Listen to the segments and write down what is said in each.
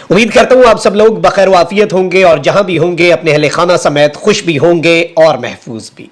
उम्मीद करता हूं आप सब लोग बखैर वाफियत होंगे और जहां भी होंगे अपने अहले खाना समेत खुश भी होंगे और महफूज भी।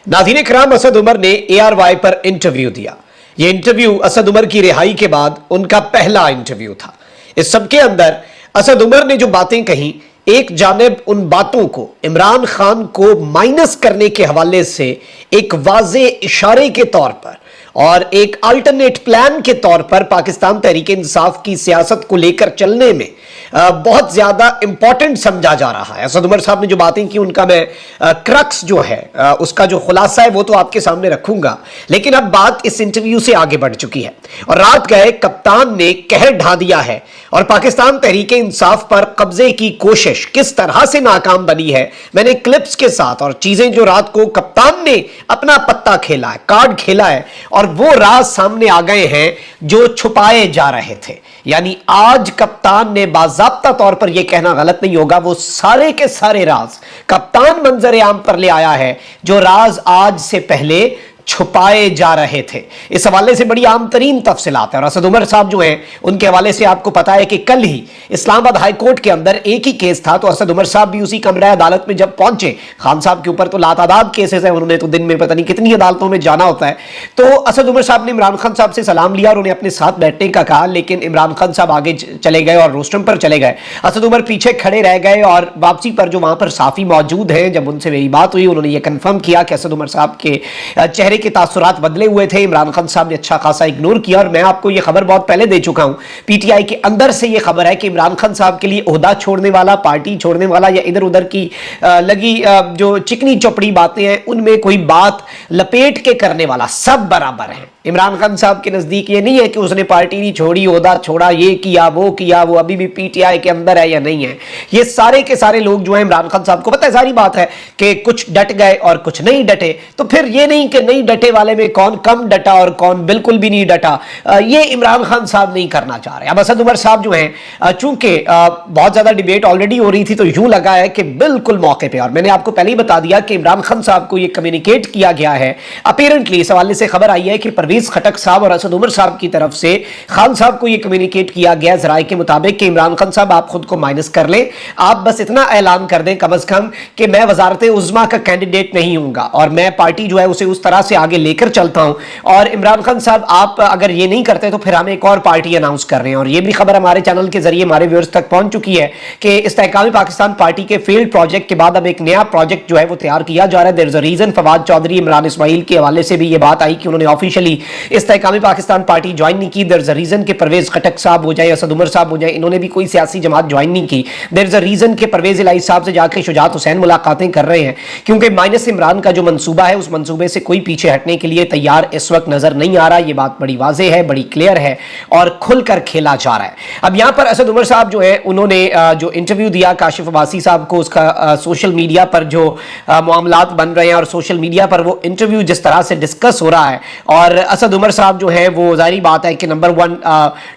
नाज़रीन किराम, असद उमर ने ARY पर इंटरव्यू दिया। यह इंटरव्यू असद उमर की रिहाई के बाद उनका पहला इंटरव्यू था। इस सब के अंदर असद उमर ने जो बातें कही, एक जानिब उन बातों को इमरान खान को माइनस करने के हवाले से एक वाज़े इशारे के तौर पर और एक अल्टरनेट प्लान के तौर पर पाकिस्तान तहरीक इंसाफ की सियासत को लेकर चलने में बहुत ज्यादा इंपॉर्टेंट समझा जा रहा है। असद उमर साहब ने जो बातें की उनका मैं क्रक्स जो है उसका जो खुलासा है वो तो आपके सामने रखूंगा, लेकिन अब बात इस इंटरव्यू से आगे बढ़ चुकी है और रात गए कप्तान ने कहर ढा दिया है और पाकिस्तान तहरीक इंसाफ पर कब्जे की कोशिश किस तरह से नाकाम बनी है मैंने क्लिप्स के साथ और चीजें जो रात को कप्तान ने अपना पत्ता खेला है, कार्ड खेला है और वो राज सामने आ गए हैं जो छुपाए जा रहे थे। यानी आज कप्तान ने बाज़ाब्ता तौर पर यह कहना गलत नहीं होगा, वो सारे के सारे राज कप्तान मंजर आम पर ले आया है जो राज आज से पहले छुपाए जा रहे थे। इस हवाले से बड़ी आम तरीन तफसीलात है और असद उमर साहब जो हैं उनके हवाले से आपको पता है कि कल ही इस्लामाबाद हाई कोर्ट के अंदर एक ही केस था, तो असद उमर साहब भी उसी कमरा अदालत में जब पहुंचे, खान साहब के ऊपर तो लातादाद केसेस हैं, उन्होंने तो दिन में पता नहीं कितनी अदालतों में जाना होता है। तो असद उमर साहब ने इमरान खान साहब से सलाम लिया और उन्हें अपने साथ बैठने का कहा, लेकिन इमरान खान साहब आगे चले गए और रोस्टम पर चले गए। असद उमर पीछे खड़े रह गए और वापसी पर जो वहां पर साफी मौजूद हैं, जब उनसे मेरी बात हुई उन्होंने ये कंफर्म किया कि असद उमर साहब के चेहरे के तासुरात बदले हुए थे। इमरान खान साहब ने अच्छा खासा इग्नोर किया और मैं आपको यह खबर बहुत पहले दे चुका हूं, पीटीआई के अंदर से यह खबर है कि इमरान खान साहब के लिए ओहदा छोड़ने वाला, पार्टी छोड़ने वाला या इधर उधर की लगी जो चिकनी चौपड़ी बातें हैं उनमें कोई बात लपेट के करने वाला सब बराबर है। इमरान खान साहब के नजदीक ये नहीं है कि उसने पार्टी नहीं छोड़ी, ओहदा छोड़ा, ये किया, वो अभी भी पीटीआई के अंदर है या नहीं है। ये सारे के सारे लोग जो है इमरान खान साहब को पता है, सारी बात है कि कुछ डट गए और कुछ नहीं डटे, तो फिर ये नहीं कि नहीं डटे वाले में कौन कम डटा और कौन बिल्कुल भी नहीं डटा, ये इमरान खान साहब नहीं करना चाह रहे। अब असद उमर साहब जो हैं चूंकि बहुत ज्यादा डिबेट ऑलरेडी हो रही थी तो यूं लगा है कि बिल्कुल मौके पे, और मैंने आपको पहले ही बता दिया कि इमरान खान साहब को यह कम्युनिकेट किया गया है। अपीरेंटली इस हवाले से खबर आई है कि परवेज खटक साहब और असद उमर साहब की तरफ से खान साहब को यह कम्युनिकेट किया गया जराए के मुताबिक कि इमरान खान साहब आप खुद को माइनस कर लें, आप बस इतना ऐलान कर दें कम अज कम कि मैं वजारत उज़्मा का कैंडिडेट नहीं हूंगा और मैं पार्टी जो है उसे उस तरह से आगे लेकर चलता हूं। और इमरान खान साहब आप अगर ये नहीं करते तो फिर हम एक और पार्टी अनाउंस कर रहे हैं। और ये भी खबर हमारे चैनल के जरिए हमारे व्यूअर्स तक पहुंच चुकी है कि इस्तेहकाम पाकिस्तान पार्टी के फेल्ड प्रोजेक्ट के बाद अब एक नया प्रोजेक्ट जो है वो तैयार किया जा रहा है। There is a reason. Fawad Chaudhry, Imran Ismail के हवाले से भी ये बात आई कि उन्होंने officially Istehkam Pakistan party join नहीं की। देयर इज अ रीजन कि परवेज खटक साहब हो जाए, असद उमर साहब हो जाए, इन्होंने भी कोई सियासी जमात ज्वाइन नहीं की। देयर इज अ रीजन कि परवेज इलाही साहब से जाकर शुजात हुसैन मुलाकातें कर रहे हैं, क्योंकि माइनस इमरान का जो मंसूबा है उस मंसूबे से कोई पीछे हटने के लिए तैयार इस वक्त नजर नहीं आ रहा। ये बात बड़ी वाज़ेह है, बड़ी क्लियर है और खुलकर खेला जा रहा है। अब यहां पर असद उमर साहब जो है उन्होंने जो इंटरव्यू दिया काशिफ अब्बासी साहब को, उसका सोशल मीडिया पर जो मामलात बन रहे हैं और सोशल मीडिया पर वो इंटरव्यू जिस तरह से डिस्कस हो रहा है, और असद उमर साहब जो है वो जाहिर बात है कि नंबर 1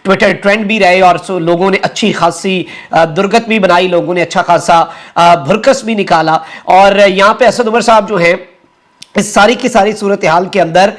ट्विटर ट्रेंड भी रहे और लोगों ने अच्छी खासी दुर्गत भी बनाई, लोगों ने अच्छा खासा भुरकस भी निकाला। और यहां पे असद उमर साहब जो है इस सारी की सारी सूरत हाल के अंदर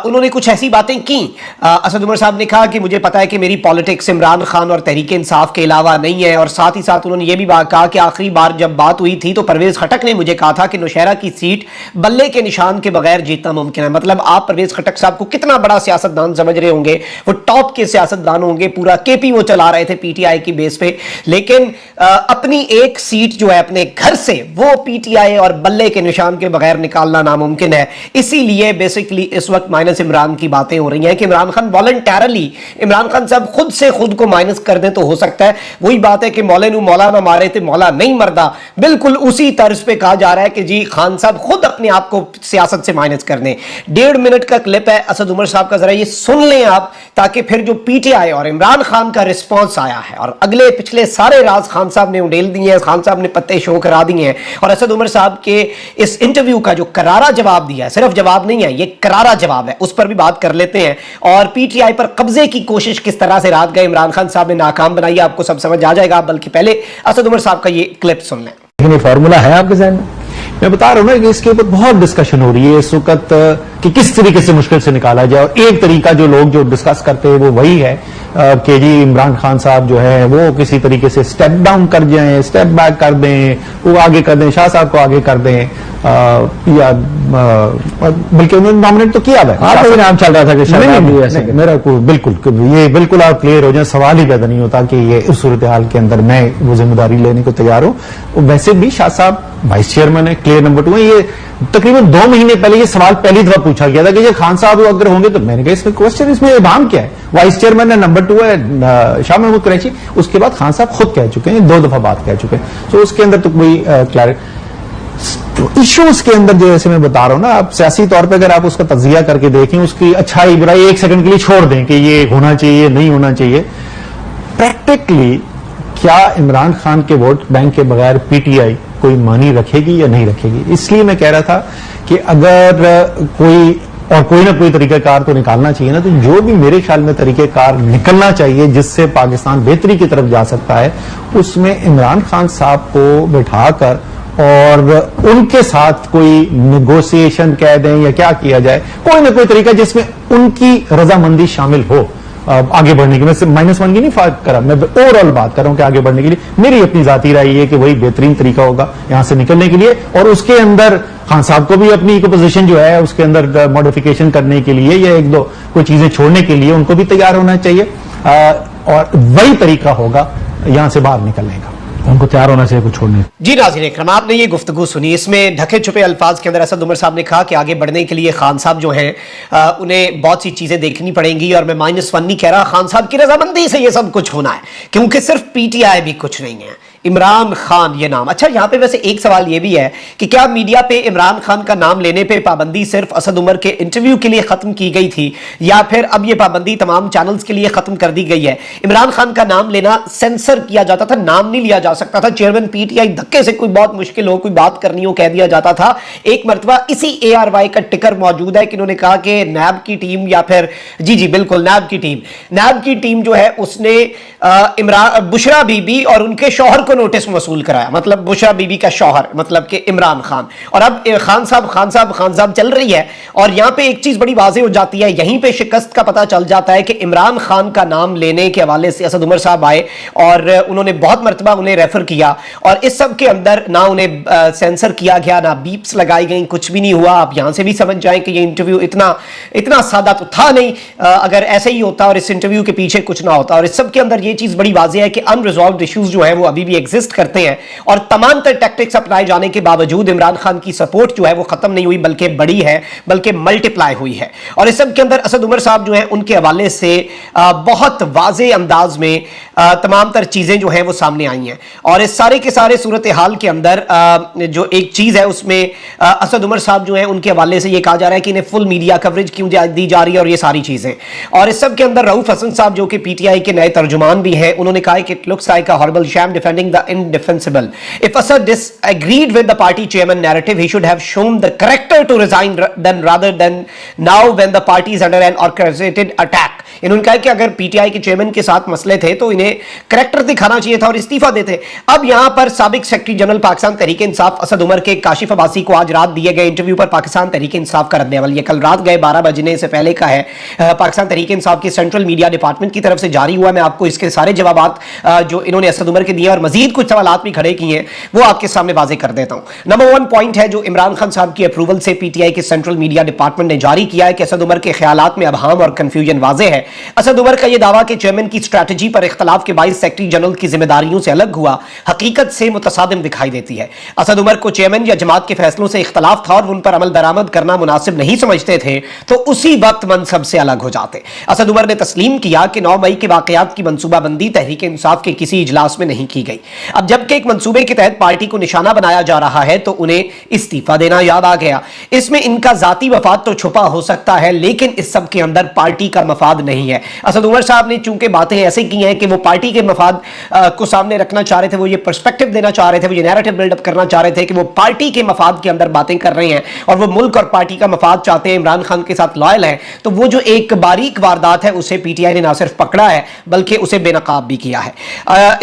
उन्होंने कुछ ऐसी बातें की। असद उमर साहब ने कहा कि मुझे पता है कि मेरी पॉलिटिक्स इमरान खान और तहरीक इंसाफ के अलावा नहीं है, और साथ ही साथ उन्होंने ये भी कहा कि आखिरी बार जब बात हुई थी तो परवेज खटक ने मुझे कहा था कि नौशहरा की सीट बल्ले के निशान के बगैर जीतना मुमकिन है। मतलब आप परवेज खटक साहब को कितना बड़ा सियासतदान समझ रहे होंगे, वो टॉप के सियासतदान होंगे, पूरा केपी वो चला रहे थे पीटीआई की बेस पे, लेकिन अपनी एक सीट जो है अपने घर से वो पीटीआई और बल्ले के निशान के बगैर निकालना नामुमकिन है। इसीलिए बेसिकली इस वक्त माइनस इमरान की बातें हो रही हैं कि इमरान खान वॉलंटरली, इमरान खान साहब खुद से खुद को माइनस कर दें तो हो सकता है वही बात है कि मौले नु मौला ना मारे थे मौला नहीं मरदा, बिल्कुल उसी तर्ज पे कहा जा रहा है कि जी खान साहब खुद अपने आप को सियासत से माइनस कर दें। 1.5 मिनट का क्लिप है असद उमर साहब का, जरा ये सुन लें आप, ताकि फिर जो पीटीआई और इमरान खान का रिस्पॉन्स आया है और अगले पिछले सारे राज खान साहब ने उड़ेल दिए हैं, खान साहब ने पत्ते शो करा दिए हैं और असद उमर साहब के इस इंटरव्यू का जो करारा जवाब दिया है, सिर्फ जवाब नहीं है ये करारा जवाब है, उस पर भी बात कर लेते हैं। और पीटीआई पर कब्जे की कोशिश किस तरह से रात गए इमरान खान साहब ने नाकाम बनाई, आपको सब समझ आ जाएगा। बल्कि पहले असद उमर साहब का ये क्लिप सुन लें। फॉर्मूला है आपके जहन में? मैं बता रहा हूं ना कि इसके ऊपर बहुत डिस्कशन हो रही है इस वक्त। कि किस तरीके से मुश्किल से निकाला जाए। और एक तरीका जो लोग जो डिस्कस करते हैं वो वही है कि जी इमरान खान साहब जो है वो किसी तरीके से स्टेप डाउन कर जाएं, स्टेप बैक कर दें, वो आगे कर दें, शाह साहब को आगे कर दें, या बल्कि उन्होंने नॉमिनेट तो किया है, कोई नाम चल रहा था कि नहीं, मेरा बिल्कुल आप क्लियर हो जाए, सवाल ही पैदा नहीं होता कि ये उस सूरत हाल के अंदर मैं वो जिम्मेदारी लेने को तैयार हूं। वैसे भी शाह साहब वाइस चेयरमैन है, क्लियर नंबर 2 है। ये तकरीबन 2 महीने पहले ये सवाल पहली दफा पूछा गया था कि ये खान साहब अगर होंगे, तो मैंने कहा इसमें क्वेश्चन, इसमें इबाम क्या है, वाइस चेयरमैन है, नंबर 2 है शाह महमूद कुरैशी। उसके बाद खान साहब खुद कह चुके हैं, 2 दफा बात कह चुके हैं, तो उसके अंदर तो कोई इश्यूज के अंदर जैसे मैं बता रहा हूं ना, आप सियासी तौर पे अगर आप उसका तजिया करके देखें, उसकी अच्छाई बुराई 1 सेकंड के लिए छोड़ दें कि ये होना चाहिए नहीं होना चाहिए, प्रैक्टिकली क्या इमरान खान के वोट बैंक के बगैर पीटीआई कोई मानी रखेगी या नहीं रखेगी। इसलिए मैं कह रहा था कि अगर कोई ना कोई तरीकाकार तो निकालना चाहिए ना, तो जो भी मेरे ख्याल में तरीकेकार निकलना चाहिए जिससे पाकिस्तान बेहतरी की तरफ जा सकता है, उसमें इमरान खान साहब को बिठाकर और उनके साथ कोई नेगोशिएशन कह दें या क्या किया जाए, कोई ना कोई तरीका जिसमें उनकी रजामंदी शामिल हो आगे बढ़ने की। मैं सिर्फ -1 की नहीं बात कर रहा, मैं ओवरऑल बात कर रहा हूं कि आगे बढ़ने के लिए मेरी अपनी जाती राय है कि वही बेहतरीन तरीका होगा यहां से निकलने के लिए। और उसके अंदर खान साहब को भी अपनी पोजीशन जो है उसके अंदर मॉडिफिकेशन करने के लिए या 1-2 कोई चीजें छोड़ने के लिए उनको भी तैयार होना चाहिए, और वही तरीका होगा यहां से बाहर निकलने का, उनको तैयार होना चाहिए कुछ छोड़ने। जी नाज़रीन इकराम, आपने ये गुफ्तगू सुनी, इसमें ढके छुपे अल्फाज के अंदर असद उमर साहब ने कहा कि आगे बढ़ने के लिए खान साहब जो हैं उन्हें बहुत सी चीजें देखनी पड़ेंगी, और मैं -1 नहीं कह रहा, खान साहब की रजामंदी से ये सब कुछ होना है, क्योंकि सिर्फ पीटीआई भी कुछ नहीं है, इमरान खान ये नाम। अच्छा, यहां पे वैसे एक सवाल ये भी है कि क्या मीडिया पे इमरान खान का नाम लेने पे पाबंदी सिर्फ असद उमर के इंटरव्यू के लिए खत्म की गई थी, या फिर अब ये पाबंदी तमाम चैनल्स के लिए खत्म कर दी गई है। इमरान खान का नाम लेना सेंसर किया जाता था, नाम नहीं लिया जा सकता था। चेयरमैन पीटीआई धक्के से कोई बहुत मुश्किल हो, कोई बात करनी हो, कह दिया जाता था। एक मरतबा इसी ARY का टिकर मौजूद है कि इन्होंने कहा कि नैब की टीम, या फिर जी बिल्कुल नैब की टीम जो है उसने बुशरा बीबी और उनके शौहर को नोटिस वसूल कराया, मतलब बुशरा बीबी का शौहर मतलब कि इमरान खान। और अब खान साहब चल रही है, और यहां पे एक चीज बड़ी वाज़ेह हो जाती है, यहीं पे शिकस्त का पता चल जाता है कि इमरान खान का नाम लेने के हवाले से असद उमर साहब आए और उन्होंने बहुत मरतबा उन्हें रेफर किया, और इस सब के अंदर ना उन्हें सेंसर किया गया, ना बीप्स लगाई गई, कुछ भी नहीं हुआ। आप यहां से भी समझ जाएं कि ये इंटरव्यू इतना सादा तो था नहीं, अगर ऐसे ही होता और इस इंटरव्यू के पीछे कुछ ना होता। और इस सब के अंदर ये चीज बड़ी वाज़ेह है कि अनरिजॉल्व्ड इश्यूज जो है वो अभी भी एग्जिस्ट करते हैं, और तमाम तर टैक्टिक्स अपनाए जाने के बावजूद इमरान खान की सपोर्ट जो है वो खत्म नहीं हुई, बल्कि बड़ी है, बल्कि मल्टीप्लाई हुई है। और इस सब के अंदर असद उमर साहब जो है उनके हवाले से बहुत वाज़ेह अंदाज में तमाम तर चीजें जो है वो सामने आई हैं। और इस सारे के सारे सूरत हाल के अंदर जो एक चीज है उसमें असद उमर साहब जो है उनके हवाले से ये कहा जा रहा है कि इन्हें फुल मीडिया कवरेज क्यों दी जा रही है, और ये सारी चीजें। और इस सब के अंदर रऊफ हसन साहब जो कि पीटीआई के नए तर्जुमान भी हैं, उन्होंने कहा कि it looks like a horrible sham defending the indefensible. If Assad disagreed with the party chairman narrative, he should have shown the character to resign rather than now when the party is under an orchestrated attack. इन्होंने कहा कि अगर PTI के chairman के साथ मसले थे तो इन्हें करैक्टर दिखाना चाहिए था और इस्तीफा देते। अब यहां पर साबिक सेक्रेटरी जनरल पाकिस्तान तहरीक इंसाफ असद उमर के काशिफ अब्बासी को आज रात दिए गए इंटरव्यू पर पाकिस्तान तहरीक इंसाफ का रद्द-ए-अमल, ये कल रात गए 12 बजने से पहले का है, पाकिस्तान तहरीक इंसाफ के सेंट्रल मीडिया डिपार्टमेंट की तरफ से जारी हुआ। मैं आपको इसके सारे जवाब जो इन्होंने असद उमर के दिए और मजीद कुछ सवाल भी खड़े किए हैं वो आपके सामने वाजे कर देता हूं। नंबर 1 पॉइंट है जो इमरान खान साहब की अप्रूवल से पीटीआई के सेंट्रल मीडिया डिपार्टमेंट ने जारी किया है कि असद उमर के ख्यालात में अबहाम और कंफ्यूजन वाजे है। असद उमर का यह दावा कि चेयरमैन की स्ट्रैटेजी पर इख्तलाफ के बायस सेक्रेटरी जनरल की जिम्मेदारियों से अलग हुआ हकीकत से मुतसादिम दिखाई देती है। असद उमर को चेयरमैन या जमात के फैसलों से इख्तलाफ था और उन पर अमल दरामद करना मुनासिब नहीं समझते थे तो उसी वक्त मनसब से अलग हो जाते। असद उमर ने तस्लीम किया कि 9 मई के वाकयात की मनसूबाबंदी तहरीक इंसाफ के किसी इजलास में नहीं की गई। अब जबकि एक मंसूबे के तहत पार्टी को निशाना बनाया जा रहा है तो उन्हें इस्तीफा देना याद आ गया। इसमें इनका जाती मफाद तो छुपा हो सकता है लेकिन इस सब के अंदर पार्टी का मफाद नहीं नहीं है। असद उमर साहब ने चूंकि बातें ऐसे की हैं कि वो पार्टी के मफाद को सामने रखना चाह रहे थे, वो ये पर्सपेक्टिव देना चाह रहे थे, वो ये नैरेटिव बिल्डअप करना चाह रहे थे कि वो पार्टी के मफाद के अंदर बातें कर रहे हैं और वो मुल्क और पार्टी का मफाद चाहते हैं, इमरान खान के साथ लॉयल है। तो वो जो एक बारीक वारदात है उसे पीटीआई ने ना सिर्फ पकड़ा है बल्कि उसे बेनकाब भी किया है।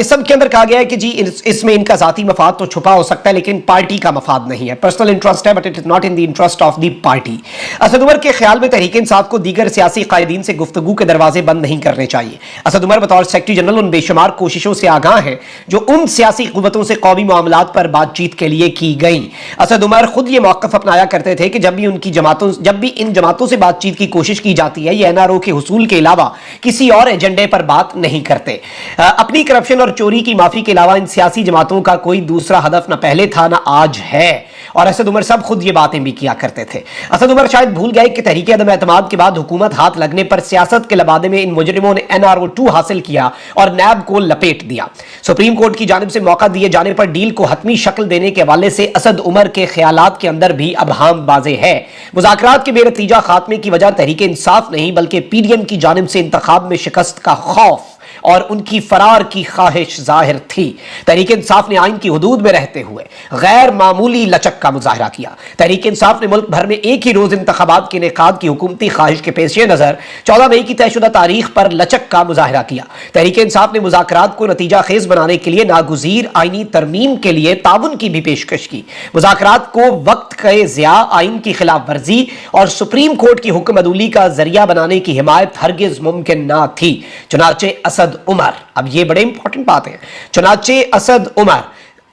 इस सब के अंदर कहा गया है कि जी इसमें इनका जाती मफाद तो छुपा हो सकता है लेकिन पार्टी का मफाद नहीं है, पर्सनल इंटरेस्ट है but it is not in the interest of the party. Asad Umar के ख्याल में तहरीक इंसाफ को दीगर सियासी कायदीन से गुफ्तगू के दरवाजे बंद नहीं करने चाहिए। असद उमर बतौर सेक्रेटरी जनरल उन बेशुमार कोशिशों से आगाह हैं जो उन सियासी कुव्वतों से कौमी मामलात पर बातचीत के लिए की गई। असद उमर खुद ये मौक़िफ़ अपनाया करते थे कि जब भी इन जमातों से बातचीत की कोशिश की जाती है ये एनआरओ के हुसूल के अलावा किसी और एजेंडे पर बात नहीं करते। अपनी करप्शन और चोरी की माफी के अलावा इन सियासी जमातों का कोई दूसरा हदफ न पहले था न आज है। और असद उमर साहब खुद ये बातें भी किया करते थे। असद उमर शायद भूल गए कि तहरीक अदम एतमाद के बाद हुकूमत हाथ लगने पर सियासत के लबादे में इन मुजरिमों ने एनआरओ 2 हासिल किया और नैब को लपेट दिया। सुप्रीम कोर्ट की जानिब से मौका दिए जाने पर डील को हतमी शक्ल देने के हवाले से असद उमर के ख्यालात के अंदर भी अबहाम बाजे है। मुज़ाकरात के बेनतीजा खात्मे की वजह तहरीक इंसाफ नहीं बल्कि पीडीएम की जानिब से इंतखाब में शिकस्त का खौफ और उनकी फरार की ख्वाहिश जाहिर थी। तहरीक इंसाफ ने आइन की हुदूद में रहते हुए गैर मामूली लचक का मुजाहरा किया। तहरीक इंसाफ ने मुल्क भर में एक ही रोज इंतखाबात के इनेकाद की हुकूमती ख्वाहिश के पेश नजर 14 मई की तयशुदा तारीख पर लचक का मुजाहरा किया। तहरीक इंसाफ ने मुज़ाकरात को नतीजा खेज बनाने के लिए नागुज़ीर आइनी तरमीम के लिए ताउन की भी पेशकश की। मुज़ाकरात को वक्त के ज़िया, आइन की खिलाफ वर्जी और सुप्रीम कोर्ट की हुक्म अदूली का जरिया बनाने की हिमायत हरगिज मुमकिन ना थी। चुनाचे असद उमर, अब ये बड़े इंपॉर्टेंट बात है, चुनाचे असद उमर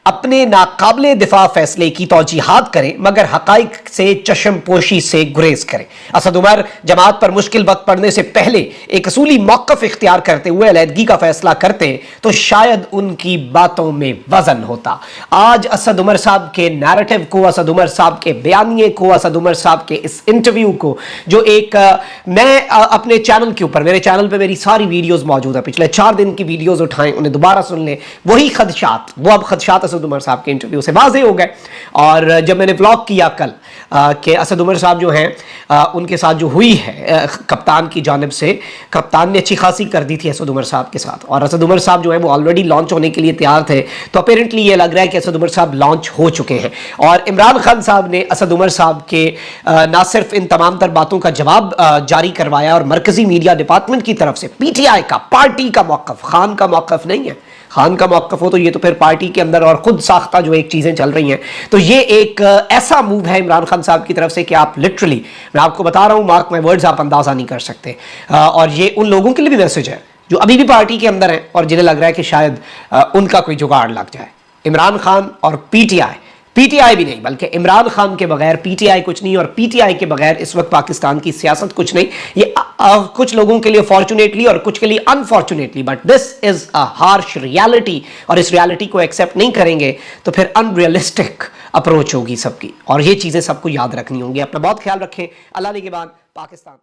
अपने नाकाबिले दिफा फैसले की तौजीहात करें मगर हकाइक से चश्मपोशी से गुरेज करें। असद उमर जमात पर मुश्किल वक्त पड़ने से पहले एक असूली मौक़िफ़ इख्तियार करते हुए अलहदगी का फैसला करते तो शायद उनकी बातों में वजन होता। आज असद उमर साहब के नैरेटिव को, असद उमर साहब के बयानिए को, असद उमर साहब के इस इंटरव्यू को जो एक मैं अपने चैनल के ऊपर, मेरे चैनल पर मेरी सारी वीडियोज़ मौजूद है, पिछले 4 दिन की वीडियोज़ उठाएं, उन्हें दोबारा सुन लें। वही खदशात, वो अब खदशात असद उमर साहब के इंटरव्यू से वाज़े हो गए। और जब मैंने व्लॉग किया कल कि असद उमर साहब जो हैं उनके साथ जो हुई है कप्तान की जानिब से, कप्तान ने अच्छी खासी कर दी थी असद उमर साहब के साथ और असद उमर साहब जो है वो ऑलरेडी लॉन्च होने के लिए तैयार थे। तो अपेरेंटली ये लग रहा है कि असद उमर साहब लॉन्च हो चुके हैं और इमरान खान साहब ने असद उमर साहब के ना सिर्फ इन तमाम तर बातों का जवाब जारी करवाया और मरकजी मीडिया डिपार्टमेंट की तरफ से पीटीआई का, पार्टी का मौक़िफ़, खान का मौक़िफ़ नहीं है। खान का मौक़िफ़ हो तो ये तो फिर पार्टी के अंदर और खुद साख्ता जो एक चीज़ें चल रही हैं। तो ये एक ऐसा मूव है इमरान खान साहब की तरफ से कि आप लिटरली, मैं आपको बता रहा हूँ, मार्क माय वर्ड्स, आप अंदाज़ा नहीं कर सकते। और ये उन लोगों के लिए भी मैसेज है जो अभी भी पार्टी के अंदर हैं और जिन्हें लग रहा है कि शायद उनका कोई जुगाड़ लग जाए। इमरान खान और पीटीआई भी नहीं बल्कि इमरान खान के बगैर पीटीआई कुछ नहीं और पीटीआई के बगैर इस वक्त पाकिस्तान की सियासत कुछ नहीं। ये कुछ लोगों के लिए फॉर्चुनेटली और कुछ के लिए unfortunately, but this is a harsh reality और इस रियलिटी को एक्सेप्ट नहीं करेंगे तो फिर अनरियलिस्टिक अप्रोच होगी सबकी और ये चीज़ें सबको याद रखनी होंगी। अपना बहुत ख्याल रखें। अल्लाह निगहबान। पाकिस्तान।